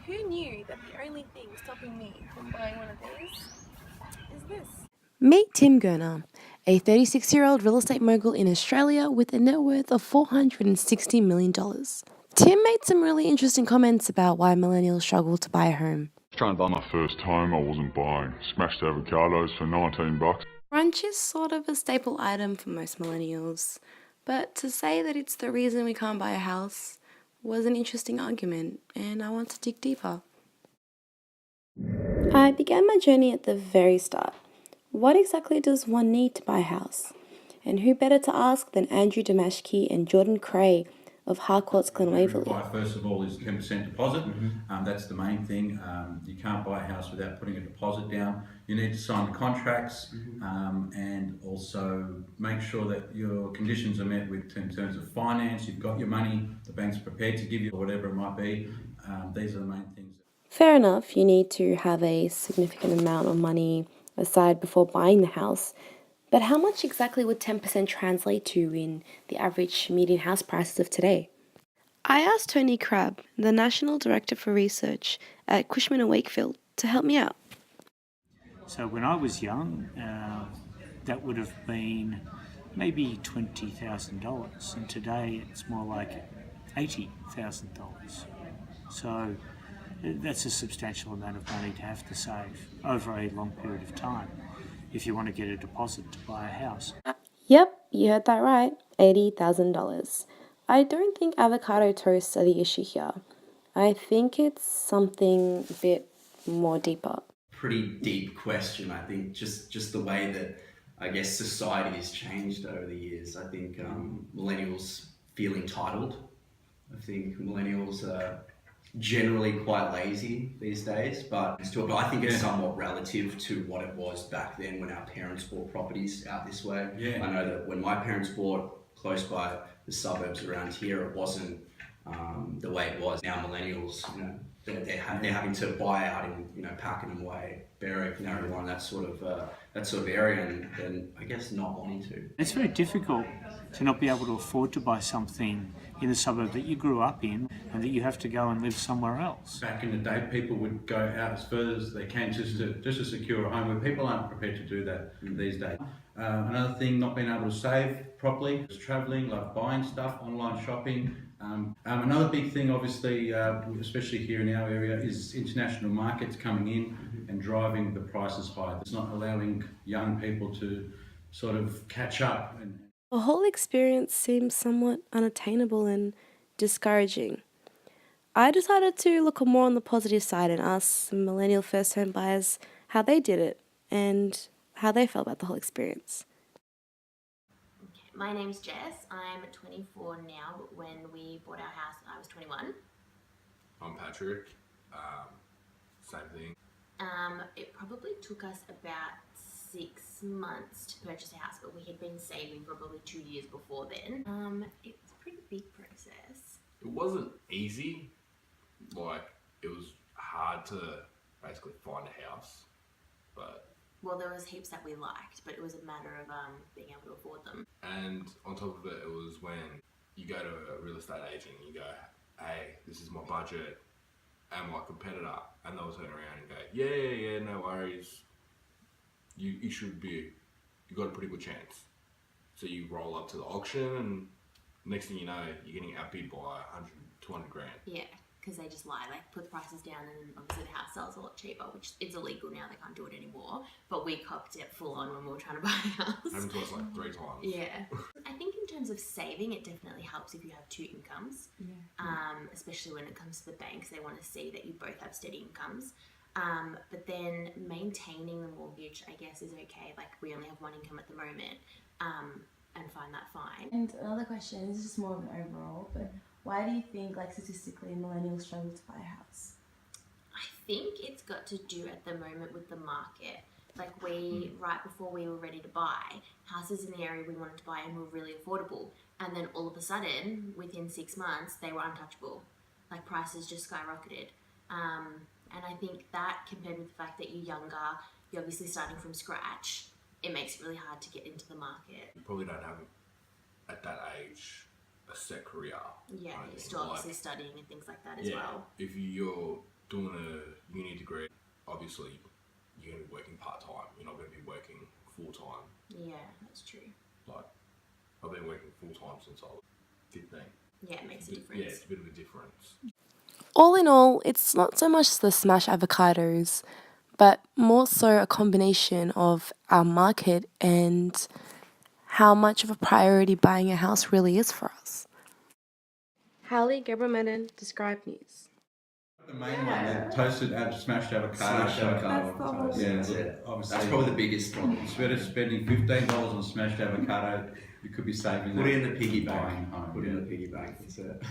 Who knew that the only thing stopping me from buying one of these is this? Meet Tim Gurner, a 36-year-old real estate mogul in Australia with a net worth of $460 million. Tim made some really interesting comments about why millennials struggle to buy a home. Trying to buy my first home, I wasn't buying. Smashed avocados for $19. Brunch is sort of a staple item for most millennials, but to say that it's the reason we can't buy a house was an interesting argument, and I want to dig deeper. I began my journey at the very start. What exactly does one need to buy a house? And who better to ask than Andrew Damashki and Jordan Cray of Harcourt's Glen Waverley? First of all is 10% deposit. That's the main thing. You can't buy a house without putting a deposit down. You need to sign the contracts and also make sure that your conditions are met with in terms of finance. You've got your money, the bank's prepared to give you whatever it might be. These are the main things. Fair enough, you need to have a significant amount of money aside before buying the house. But how much exactly would 10% translate to in the average median house prices of today? I asked Tony Crabb, the National Director for Research at Cushman & Wakefield, to help me out. So when I was young, that would have been maybe $20,000, and today it's more like $80,000. So that's a substantial amount of money to have to save over a long period of time if you want to get a deposit to buy a house. Yep, you heard that right, $80,000. I don't think avocado toasts are the issue here. I think it's something a bit more deeper. Pretty deep question, I think, just the way that I guess society has changed over the years. I think millennials feel entitled. I think millennials are generally quite lazy these days, but I think it's somewhat relative to what it was back then when our parents bought properties out this way. I know that when my parents bought close by the suburbs around here, it wasn't the way it was. Now millennials, they're having to buy out in Pakenham Way, Berwick, Narrabeen, that sort of area, and I guess not wanting to. It's very difficult to not be able to afford to buy something in the suburb that you grew up in and that you have to go and live somewhere else. Back in the day, people would go out as further as they can just to secure a home, where people aren't prepared to do that these days. Another thing, not being able to save properly, is travelling, like buying stuff, online shopping. Another big thing, obviously, especially here in our area, is international markets coming in and driving the prices high. It's not allowing young people to sort of catch up. The whole experience seems somewhat unattainable and discouraging. I decided to look more on the positive side and ask some millennial first home buyers how they did it and how they felt about the whole experience. My name's Jess. I'm 24 now, but when we bought our house, I was 21. I'm Patrick. Same thing. It probably took us about 6 months to purchase a house, but we had been saving probably 2 years before then. It was a pretty big process. It wasn't easy. It was hard to basically find a house, but... Well, there was heaps that we liked, but it was a matter of being able to afford them. And on top of it, it was when you go to a real estate agent and you go, hey, this is my budget and my competitor, and they'll turn around and go, yeah, no worries. You got a pretty good chance. So you roll up to the auction and next thing you know, you're getting outbid by 100, 200 grand. Yeah, because they just lie. They put the prices down and obviously the house sells a lot cheaper, which is illegal now. They can't do it anymore. But we copped it full on when we were trying to buy a house. Happened to us 3 times. Yeah. I think in terms of saving, it definitely helps if you have 2 incomes. Especially when it comes to the banks. They want to see that you both have steady incomes. But then maintaining the mortgage, I guess, is okay. We only have 1 income at the moment, and find that fine. And another question, this is just more of an overall, but why do you think, statistically, millennials struggle to buy a house? I think it's got to do at the moment with the market. Right before we were ready to buy, houses in the area we wanted to buy and were really affordable. And then all of a sudden, within 6 months, they were untouchable. Prices just skyrocketed. And I think that, compared with the fact that you're younger, you're obviously starting from scratch, it makes it really hard to get into the market. You probably don't have, at that age, a set career. Yeah, you're still obviously studying and things like that as well. If you're doing obviously you're going to be working part time. You're not going to be working full time. Yeah, that's true. Like I've been working full time since I was 15. Yeah, it makes a difference. Yeah, it's a bit of a difference. All in all, it's not so much the smash avocados, but more so a combination of our market and how much of a priority buying a house really is for us. Hallie Gebremedin, Dscribe News. The main one, the toasted, smashed avocado. Smashed avocado. That's the whole toast. Yeah, That's it. obviously. That's probably the biggest problem. Instead of spending $15 on smashed avocado, you could be saving Put that it in the piggy buying bank. home. Put it yeah. in the piggy bank. That's it.